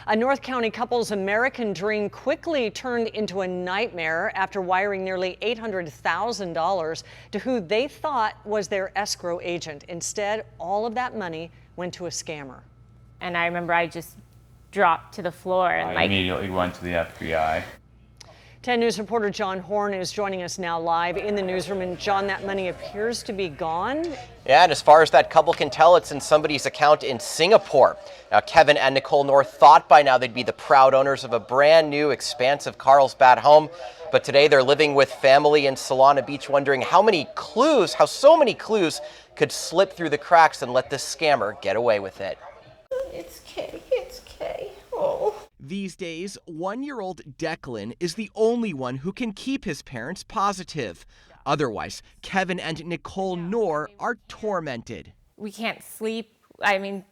A North County couple's American dream quickly turned into a nightmare after wiring nearly $800,000 to who they thought was their escrow agent. Instead, all of that money went to a scammer. And I remember I just dropped to the floor and I immediately went to the FBI. 10 News reporter John Horn is joining us now live in the newsroom. And John, that money appears to be gone. Yeah, and as far as that couple can tell, it's in somebody's account in Singapore. Now, Kevin and Nicole North thought by now they'd be the proud owners of a brand new, expansive Carlsbad home. But today they're living with family in Solana Beach, wondering how so many clues could slip through the cracks and let this scammer get away with it. It's Kay. Oh. These days, 1-year-old Declan is the only one who can keep his parents positive. Otherwise, Kevin and Nicole Noor are tormented. we can't sleep. I mean,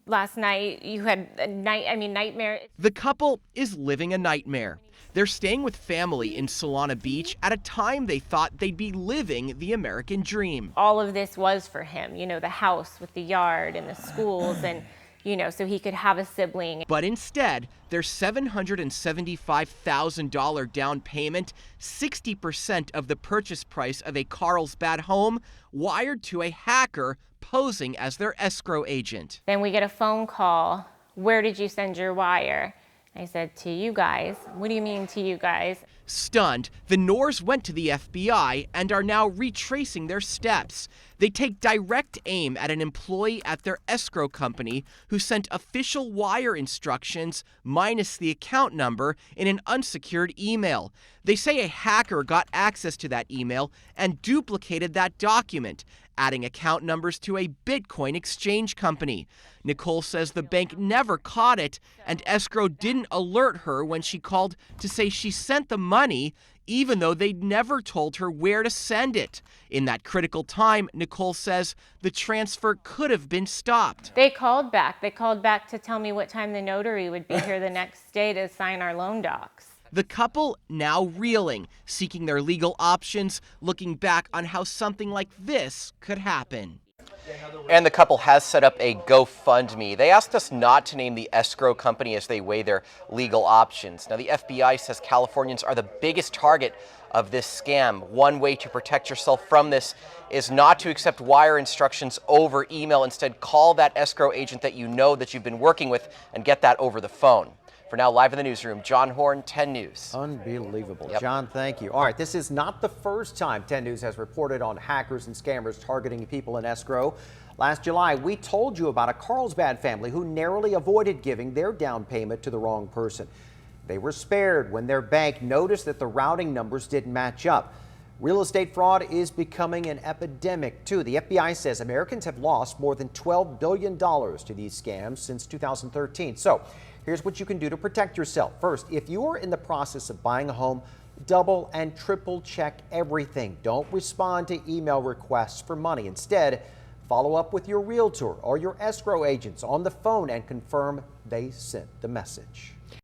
last night you had a nightmare. The couple is living a nightmare. They're staying with family in Solana Beach at a time they thought they'd be living the American dream. All of this was for him, you know, the house with the yard and the schools and, you know, so he could have a sibling. But instead, their $775,000 down payment, 60% of the purchase price of a Carlsbad home, wired to a hacker posing as their escrow agent. Then we get a phone call. Where did you send your wire? I said, to you guys. What do you mean to you guys? Stunned, the Noors went to the FBI and are now retracing their steps. They take direct aim at an employee at their escrow company who sent official wire instructions minus the account number in an unsecured email. They say a hacker got access to that email and duplicated that document, adding account numbers to a Bitcoin exchange company. Nicole says the bank never caught it, and escrow didn't alert her when she called to say she sent the money, even though they'd never told her where to send it. In that critical time, Nicole says the transfer could have been stopped. They called back. They called back to tell me what time the notary would be here the next day to sign our loan docs. The couple now reeling, seeking their legal options, looking back on how something like this could happen. And the couple has set up a GoFundMe. They asked us not to name the escrow company as they weigh their legal options. Now, the FBI says Californians are the biggest target of this scam. One way to protect yourself from this is not to accept wire instructions over email. Instead, call that escrow agent that you know that you've been working with and get that over the phone. For now, live in the newsroom, John Horn, 10 News. Unbelievable. Yep. John, thank you. All right, this is not the first time 10 News has reported on hackers and scammers targeting people in escrow. Last July, we told you about a Carlsbad family who narrowly avoided giving their down payment to the wrong person. They were spared when their bank noticed that the routing numbers didn't match up. Real estate fraud is becoming an epidemic, too. The FBI says Americans have lost more than $12 billion to these scams since 2013. So here's what you can do to protect yourself. First, if you're in the process of buying a home, double and triple check everything. Don't respond to email requests for money. Instead, follow up with your realtor or your escrow agents on the phone and confirm they sent the message.